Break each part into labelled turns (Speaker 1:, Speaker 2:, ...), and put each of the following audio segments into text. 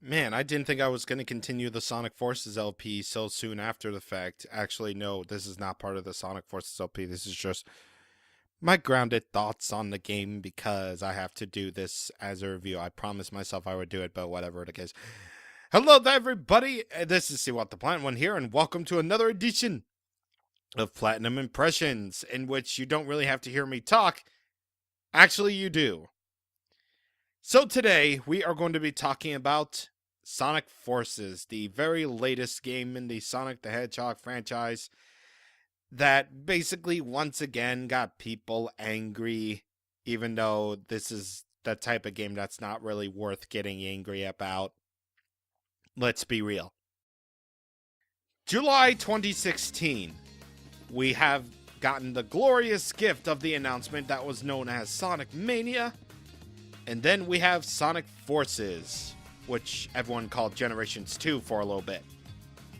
Speaker 1: Man, I didn't think I was going to continue the Sonic Forces LP so soon after the fact. Actually, no, this is not part of the Sonic Forces LP. This is just my grounded thoughts on the game because I have to do this as a review. I promised myself I would do it, but whatever the case. Hello there, everybody. This is See What the Planet One here, and welcome to another edition of Platinum Impressions, in which you don't really have to hear me talk. Actually, you do. So today, we are going to be talking about Sonic Forces, the very latest game in the Sonic the Hedgehog franchise that basically once again got people angry, even though this is the type of game that's not really worth getting angry about. Let's be real. July 2016, we have gotten the glorious gift of the announcement that was known as Sonic Mania. And then we have Sonic Forces, which everyone called Generations 2 for a little bit.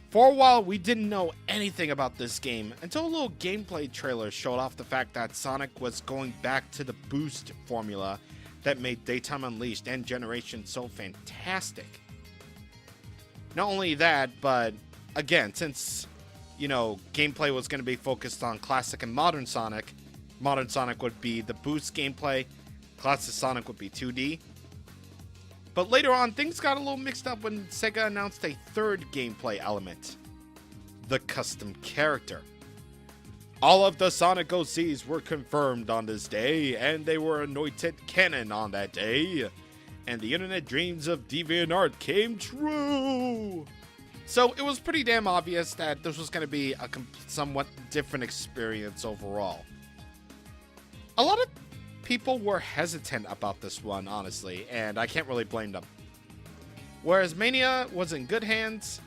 Speaker 1: For a while, we didn't know anything about this game until a little gameplay trailer showed off the fact that Sonic was going back to the boost formula that made Daytime Unleashed and Generations so fantastic. Not only that, but again, since, gameplay was going to be focused on classic and modern Sonic would be the boost gameplay. Classic Sonic would be 2D. But later on, things got a little mixed up when Sega announced a third gameplay element. The custom character. All of the Sonic OCs were confirmed on this day, and they were anointed canon on that day. And the internet dreams of DeviantArt came true! So it was pretty damn obvious that this was going to be a somewhat different experience overall. A lot of people were hesitant about this one, honestly, and I can't really blame them. Whereas Mania was in good hands,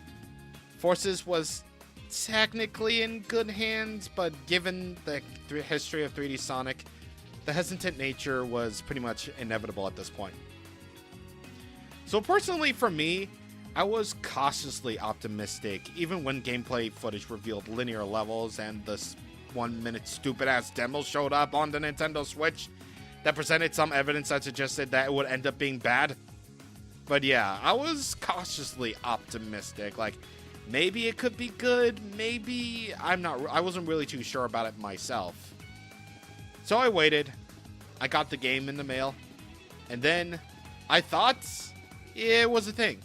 Speaker 1: Forces was technically in good hands, but given the history of 3D Sonic, the hesitant nature was pretty much inevitable at this point. So personally for me, I was cautiously optimistic, even when gameplay footage revealed linear levels and this 1 minute stupid ass demo showed up on the Nintendo Switch that presented some evidence that suggested that it would end up being bad. But yeah, I was cautiously optimistic. Like, maybe it could be good, maybe I wasn't really too sure about it myself. So I waited. I got the game in the mail. And then I thought it was a thing.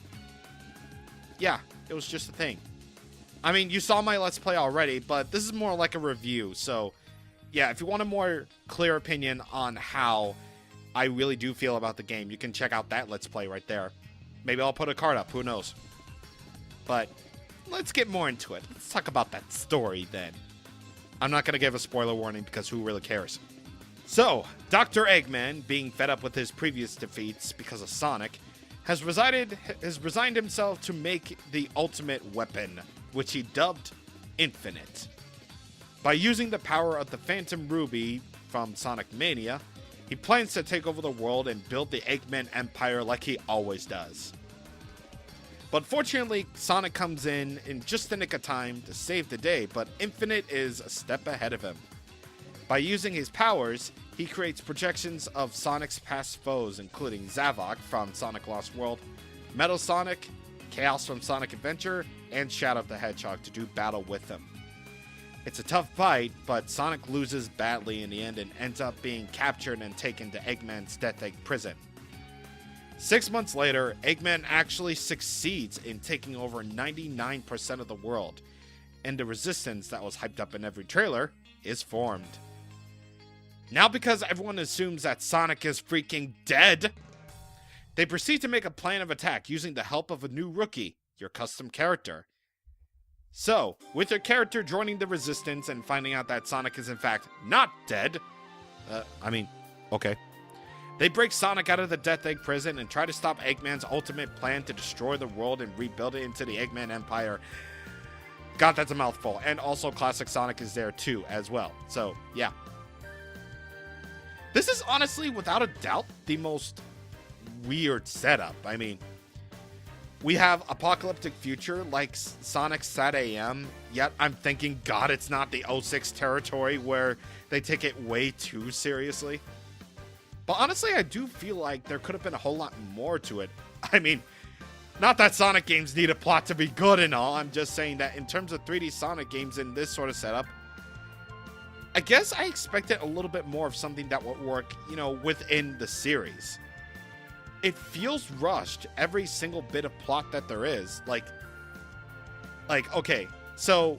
Speaker 1: Yeah, it was just a thing. I mean, you saw my Let's Play already, but this is more like a review, so yeah, if you want a more clear opinion on how I really do feel about the game, you can check out that Let's Play right there. Maybe I'll put a card up, who knows. But let's get more into it. Let's talk about that story then. I'm not going to give a spoiler warning because who really cares? So, Dr. Eggman, being fed up with his previous defeats because of Sonic, has resigned himself to make the ultimate weapon, which he dubbed Infinite. By using the power of the Phantom Ruby from Sonic Mania, he plans to take over the world and build the Eggman Empire like he always does. But fortunately, Sonic comes in just the nick of time to save the day, but Infinite is a step ahead of him. By using his powers, he creates projections of Sonic's past foes, including Zavok from Sonic Lost World, Metal Sonic, Chaos from Sonic Adventure, and Shadow the Hedgehog to do battle with him. It's a tough fight, but Sonic loses badly in the end and ends up being captured and taken to Eggman's Death Egg prison. 6 months later, Eggman actually succeeds in taking over 99% of the world, and the resistance that was hyped up in every trailer is formed. Now because everyone assumes that Sonic is freaking dead, they proceed to make a plan of attack using the help of a new rookie, your custom character. So, with your character joining the resistance and finding out that Sonic is in fact not dead, okay. They break Sonic out of the Death Egg prison and try to stop Eggman's ultimate plan to destroy the world and rebuild it into the Eggman Empire. God, that's a mouthful. And also Classic Sonic is there too, as well. So, yeah. This is honestly, without a doubt, the most weird setup. I mean, we have apocalyptic future like Sonic Sat AM, yet I'm thinking, God, it's not the 06 territory where they take it way too seriously. But honestly, I do feel like there could have been a whole lot more to it. I mean, Not that Sonic games need a plot to be good and all. I'm just saying that in terms of 3D Sonic games in this sort of setup, I guess I expected a little bit more of something that would work, you know, within the series. It feels rushed, every single bit of plot that there is. Like, okay, so,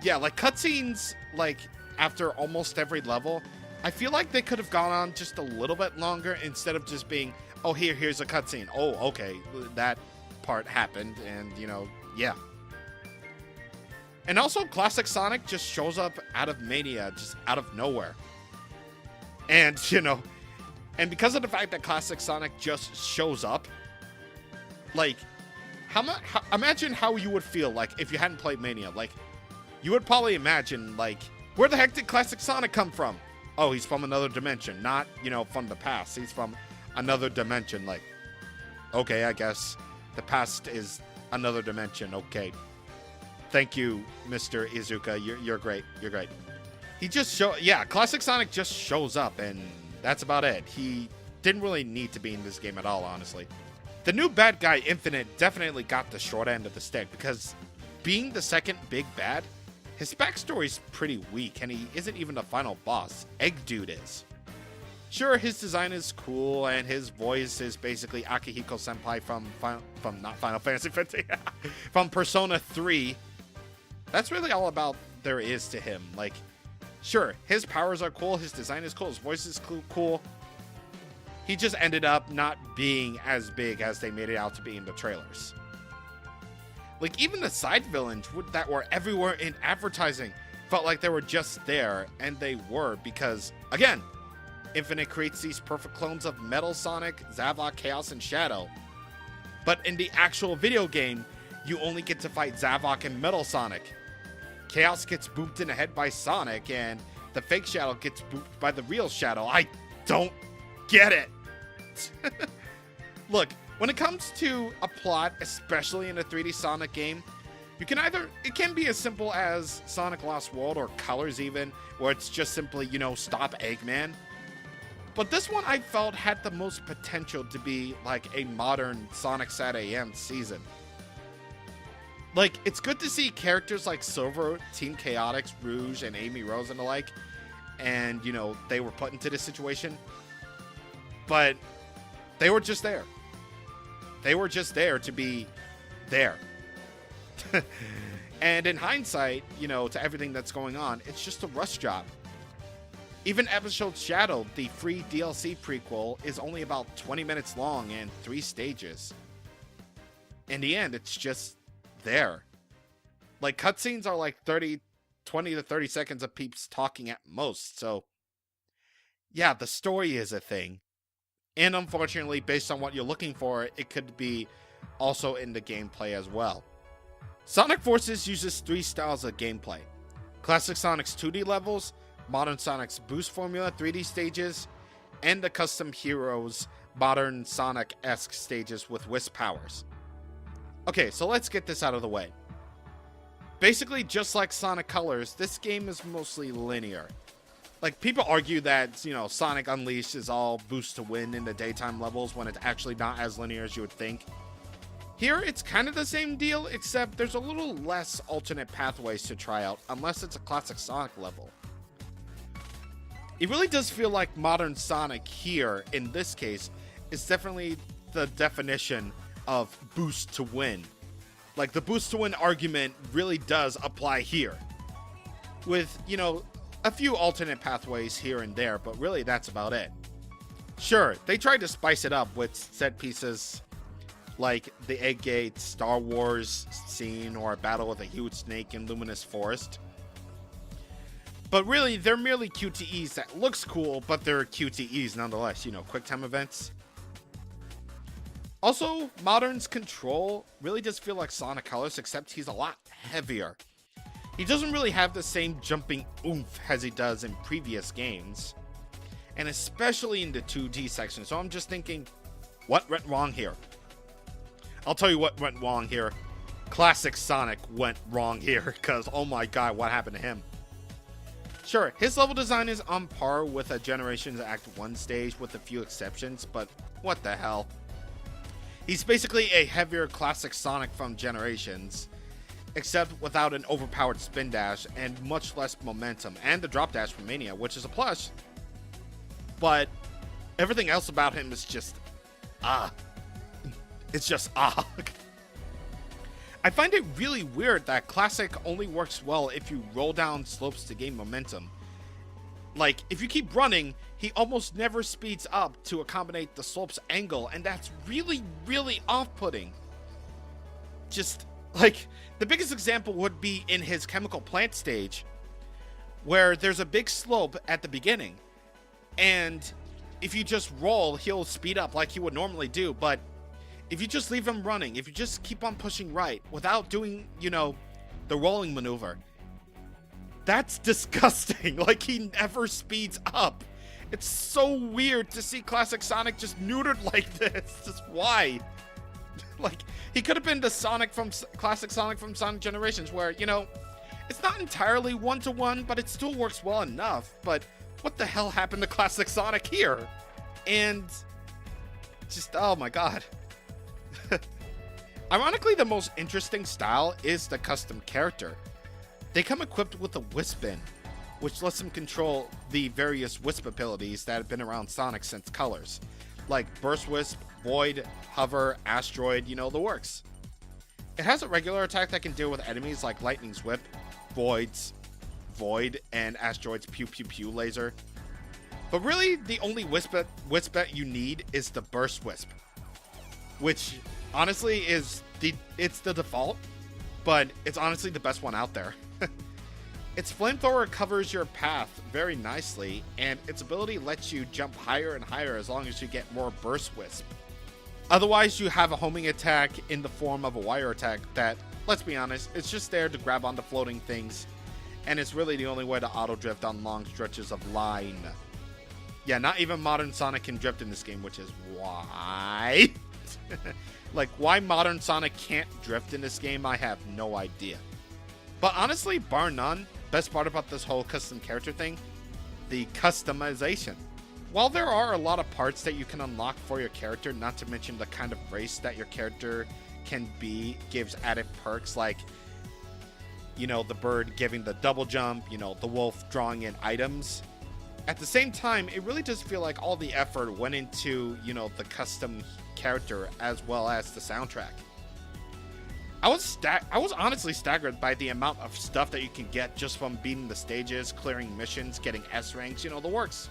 Speaker 1: yeah, like, cutscenes, like, after almost every level, I feel like they could have gone on just a little bit longer instead of just being, oh, here's a cutscene. Oh, okay, that part happened, and, you know, yeah. And also, Classic Sonic just shows up out of Mania, just out of nowhere. And, you know, and because of the fact that Classic Sonic just shows up, like, imagine how you would feel, like, if you hadn't played Mania. Like, you would probably imagine, like, where the heck did Classic Sonic come from? Oh, he's from another dimension, not, you know, from the past. He's from another dimension. Like, okay, I guess the past is another dimension. Okay. Thank you, Mr. Iizuka. You're great. You're great. He just Classic Sonic just shows up, and that's about it. He didn't really need to be in this game at all, honestly. The new bad guy, Infinite, definitely got the short end of the stick, because being the second big bad, his backstory's pretty weak, and he isn't even the final boss. Egg Dude is. Sure, his design is cool, and his voice is basically Akihiko Senpai from not Final Fantasy 15, from Persona 3. That's really all about there is to him. Like, sure, his powers are cool, his design is cool, his voice is cool. He just ended up not being as big as they made it out to be in the trailers. Like, even the side villains that were everywhere in advertising felt like they were just there, and they were, because, again, Infinite creates these perfect clones of Metal Sonic, Zavok, Chaos, and Shadow. But in the actual video game, you only get to fight Zavok and Metal Sonic. Chaos gets booped in the head by Sonic, and the fake Shadow gets booped by the real Shadow. I don't get it. Look, when it comes to a plot, especially in a 3D Sonic game, it can be as simple as Sonic Lost World or Colors even, where it's just simply, you know, stop Eggman. But this one I felt had the most potential to be like a modern Sonic Sat AM season. Like, it's good to see characters like Silver, Team Chaotix, Rouge, and Amy Rose and the like, and, you know, they were put into this situation. But they were just there. They were just there to be there. And in hindsight, you know, to everything that's going on, it's just a rush job. Even Episode Shadow, the free DLC prequel, is only about 20 minutes long and 3 stages. In the end, it's just there. Like, cutscenes are like 20 to 30 seconds of peeps talking at most, so yeah, the story is a thing. And unfortunately, based on what you're looking for, it could be also in the gameplay as well. Sonic Forces uses 3 styles of gameplay. Classic Sonic's 2D levels, Modern Sonic's boost formula 3D stages, and the custom heroes Modern Sonic-esque stages with Wisp powers. Okay, so let's get this out of the way. Basically, just like Sonic Colors, this game is mostly linear. Like, people argue that, you know, Sonic Unleashed is all boost to win in the daytime levels when it's actually not as linear as you would think. Here, it's kind of the same deal, except there's a little less alternate pathways to try out, unless it's a classic Sonic level. It really does feel like Modern Sonic here, in this case, is definitely the definition of boost to win. Like, the boost to win argument really does apply here. With, you know, a few alternate pathways here and there, but really that's about it. Sure, they tried to spice it up with set pieces like the Egg Gate Star Wars scene or a battle with a huge snake in Luminous Forest. But really, they're merely QTEs that looks cool, but they're QTEs nonetheless, you know, QuickTime events. Also, Modern's control really does feel like Sonic Colors, except he's a lot heavier. He doesn't really have the same jumping oomph as he does in previous games, and especially in the 2D section. So I'm just thinking, what went wrong here? I'll tell you what went wrong here. Classic Sonic went wrong here, because oh my god, what happened to him? Sure, his level design is on par with a Generations Act 1 stage with a few exceptions, but what the hell? He's basically a heavier classic Sonic from Generations, except without an overpowered spin dash and much less momentum, and the drop dash from Mania, which is a plus. But everything else about him is just, It's just, I find it really weird that Classic only works well if you roll down slopes to gain momentum. Like, if you keep running, he almost never speeds up to accommodate the slope's angle, and that's really, really off-putting. Just, like, the biggest example would be in his chemical plant stage, where there's a big slope at the beginning, and if you just roll, he'll speed up like he would normally do, but if you just leave him running, if you just keep on pushing right without doing, the rolling maneuver, that's disgusting. Like, he never speeds up. It's so weird to see Classic Sonic just neutered like this. Just why? Like, he could have been the Sonic from Classic Sonic from Sonic Generations where, it's not entirely one-to-one, but it still works well enough. But what the hell happened to Classic Sonic here? And just, oh my god. Ironically, the most interesting style is the custom character. They come equipped with a Wispin, which lets them control the various Wisp abilities that have been around Sonic since Colors, like Burst Wisp, Void, Hover, Asteroid, the works. It has a regular attack that can deal with enemies like Lightning's Whip, Void, and Asteroid's Pew Pew Pew laser. But really, the only Wisp that you need is the Burst Wisp, which honestly is the default, but it's honestly the best one out there. Its flamethrower covers your path very nicely, and its ability lets you jump higher and higher as long as you get more Burst Wisp. Otherwise, you have a homing attack in the form of a wire attack that, let's be honest, it's just there to grab onto floating things, and it's really the only way to auto drift on long stretches of line. Yeah, not even modern Sonic can drift in this game, which is why. Like, why modern Sonic can't drift in this game, I have no idea. But honestly, bar none, best part about this whole custom character thing, the customization. While there are a lot of parts that you can unlock for your character, not to mention the kind of race that your character can be gives added perks like, the bird giving the double jump, the wolf drawing in items. At the same time, it really does feel like all the effort went into, the custom character as well as the soundtrack. I was honestly staggered by the amount of stuff that you can get just from beating the stages, clearing missions, getting S ranks, the works.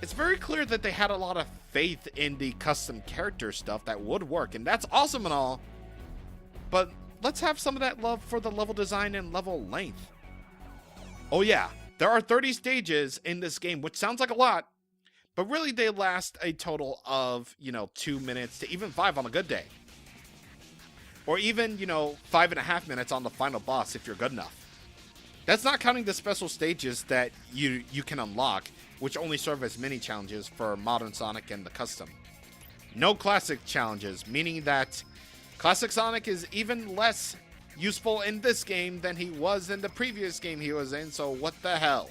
Speaker 1: It's very clear that they had a lot of faith in the custom character stuff that would work, and that's awesome and all, but let's have some of that love for the level design and level length. Oh yeah, there are 30 stages in this game, which sounds like a lot, but really they last a total of, 2 minutes to even 5 on a good day. Or even, 5.5 minutes on the final boss if you're good enough. That's not counting the special stages that you can unlock, which only serve as mini challenges for Modern Sonic and the custom. No classic challenges, meaning that Classic Sonic is even less useful in this game than he was in the previous game he was in, so what the hell?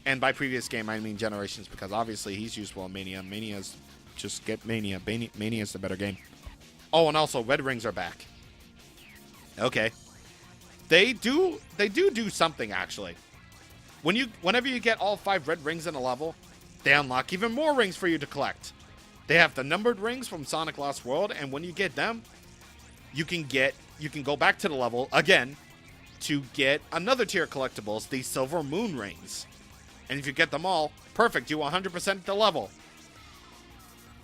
Speaker 1: And by previous game, I mean Generations, because obviously he's useful in Mania. Mania's just get Mania. Mania's the better game. Oh, and also, red rings are back. Okay. They do something, actually. Whenever you get all 5 red rings in a level, they unlock even more rings for you to collect. They have the numbered rings from Sonic Lost World, and when you get them, you can go back to the level again to get another tier of collectibles, the Silver Moon rings. And if you get them all, perfect, you 100% the level.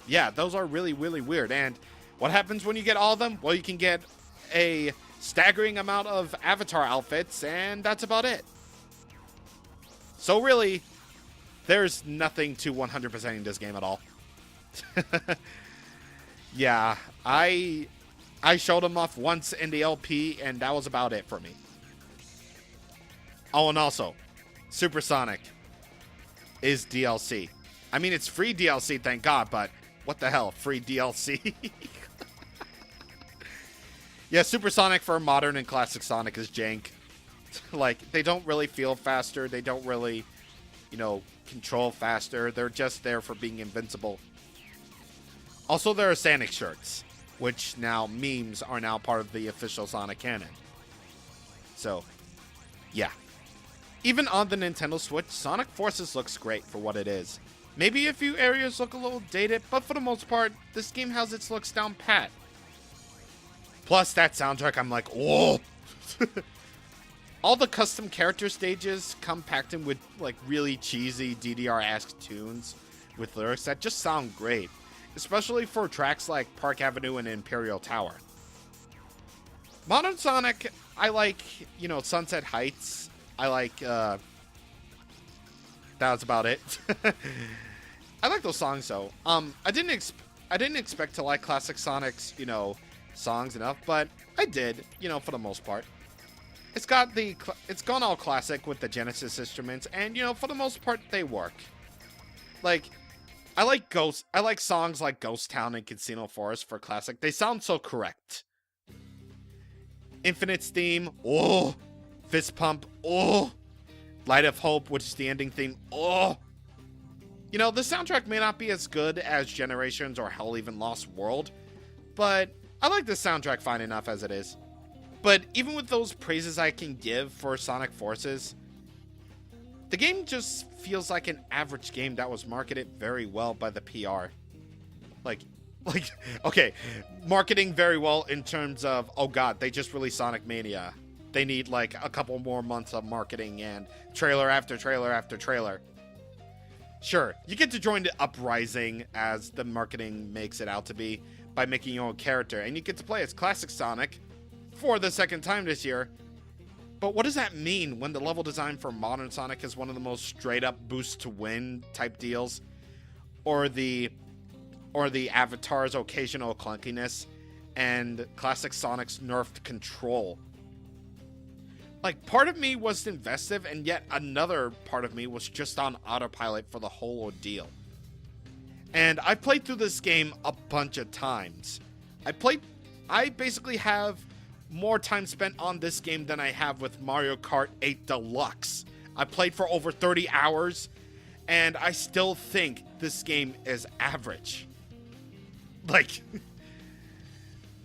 Speaker 1: Yeah, those are really, really weird, and what happens when you get all of them? Well, you can get a staggering amount of avatar outfits, and that's about it. So really, there's nothing to 100%ing this game at all. Yeah, I showed them off once in the LP, and that was about it for me. Oh, and also, Super Sonic is DLC. I mean, it's free DLC, thank God, but what the hell, free DLC? Yeah, Super Sonic for Modern and Classic Sonic is jank. Like, they don't really feel faster. They don't really, control faster. They're just there for being invincible. Also, there are Sonic shirts, which now memes are now part of the official Sonic canon. So, yeah. Even on the Nintendo Switch, Sonic Forces looks great for what it is. Maybe a few areas look a little dated, but for the most part, this game has its looks down pat. Plus, that soundtrack, I'm like, whoa! All the custom character stages come packed in with like really cheesy DDR-esque tunes with lyrics that just sound great, especially for tracks like Park Avenue and Imperial Tower. Modern Sonic, I like, Sunset Heights. I like, that was about it. I like those songs though. I didn't expect to like classic Sonic's, songs enough, but I did, for the most part. It's gone all classic with the Genesis instruments, and for the most part they work. Like, I like songs like Ghost Town and Casino Forest for classic. They sound so correct. Infinite's theme, oh. Fist Pump, oh. Light of Hope, which is the ending theme, oh. The soundtrack may not be as good as Generations or Hell Even Lost World, but I like the soundtrack fine enough as it is. But even with those praises I can give for Sonic Forces, the game just feels like an average game that was marketed very well by the PR. Okay, marketing very well in terms of, oh god, they just released Sonic Mania. They need like a couple more months of marketing and trailer after trailer after trailer. Sure, you get to join the uprising as the marketing makes it out to be by making your own character, and you get to play as classic Sonic for the second time this year. But what does that mean when the level design for modern Sonic is one of the most straight up boost to win type deals, or the avatar's occasional clunkiness, and classic Sonic's nerfed control? Like, part of me was invested, and yet another part of me was just on autopilot for the whole ordeal. And I played through this game a bunch of times. I basically have more time spent on this game than I have with Mario Kart 8 Deluxe. I played for over 30 hours, and I still think this game is average.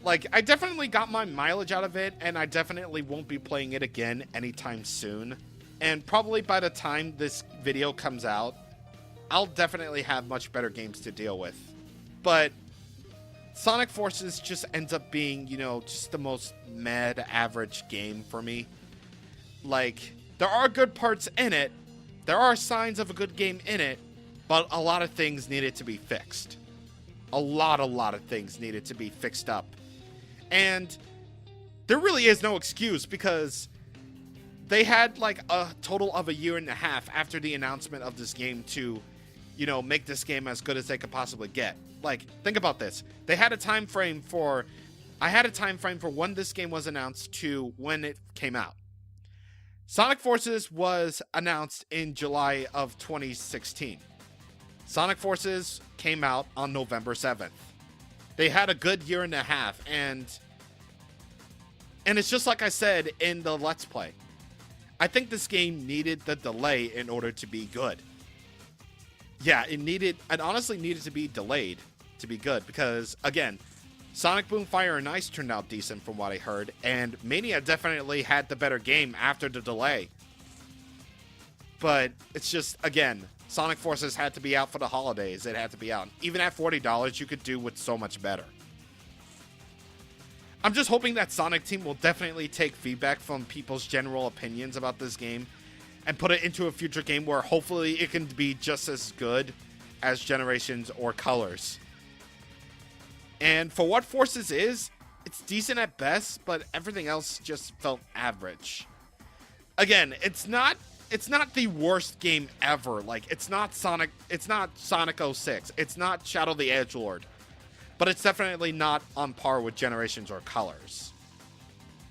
Speaker 1: Like, I definitely got my mileage out of it, and I definitely won't be playing it again anytime soon. And probably by the time this video comes out, I'll definitely have much better games to deal with. But Sonic Forces just ends up being, just the most mad average game for me. Like, there are good parts in it, there are signs of a good game in it, but a lot of things needed to be fixed. A lot of things needed to be fixed up. And there really is no excuse, because they had like a total of a year and a half after the announcement of this game to, make this game as good as they could possibly get. Like, think about this. I had a time frame for when this game was announced to when it came out. Sonic Forces was announced in July of 2016. Sonic Forces came out on November 7th. They had a good year and a half, and it's just like I said in the Let's Play. I think this game needed the delay in order to be good. Yeah, it honestly needed to be delayed to be good, because, again, Sonic Boom Fire and Ice turned out decent from what I heard, and Mania definitely had the better game after the delay. But it's just, again, Sonic Forces had to be out for the holidays. It had to be out. Even at $40, you could do with so much better. I'm just hoping that Sonic Team will definitely take feedback from people's general opinions about this game and put it into a future game where hopefully it can be just as good as Generations or Colors. And for what Forces is, it's decent at best, but everything else just felt average. Again, it's not the worst game ever. Like, it's not Sonic 06. It's not Shadow the Edgelord. But it's definitely not on par with Generations or Colors.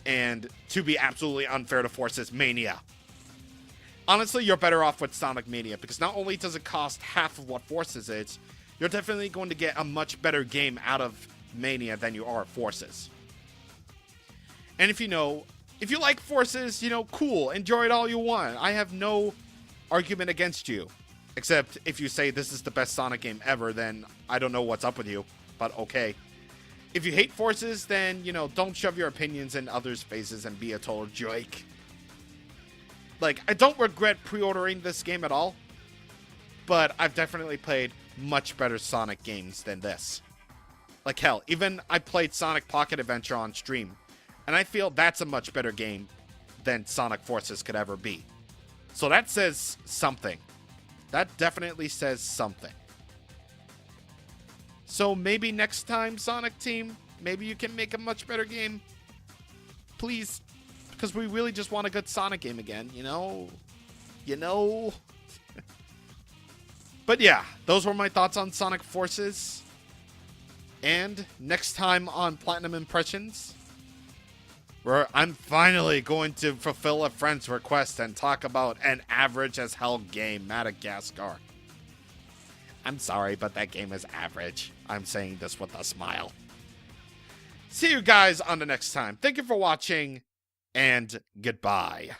Speaker 1: And to be absolutely unfair to Forces, Mania. Honestly, you're better off with Sonic Mania, because not only does it cost half of what Forces is, you're definitely going to get a much better game out of Mania than you are Forces. And if you like Forces, cool, enjoy it all you want. I have no argument against you. Except if you say this is the best Sonic game ever, then I don't know what's up with you. but okay. If you hate Forces, then, don't shove your opinions in others' faces and be a total joke. Like, I don't regret pre-ordering this game at all, but I've definitely played much better Sonic games than this. Like, hell, even I played Sonic Pocket Adventure on stream, and I feel that's a much better game than Sonic Forces could ever be. So that says something. That definitely says something. So maybe next time, Sonic Team, maybe you can make a much better game. Please. Because we really just want a good Sonic game again, you know? But yeah, those were my thoughts on Sonic Forces. And next time on Platinum Impressions, where I'm finally going to fulfill a friend's request and talk about an average as hell game, Madagascar. I'm sorry, but that game is average. I'm saying this with a smile. See you guys on the next time. Thank you for watching, and goodbye.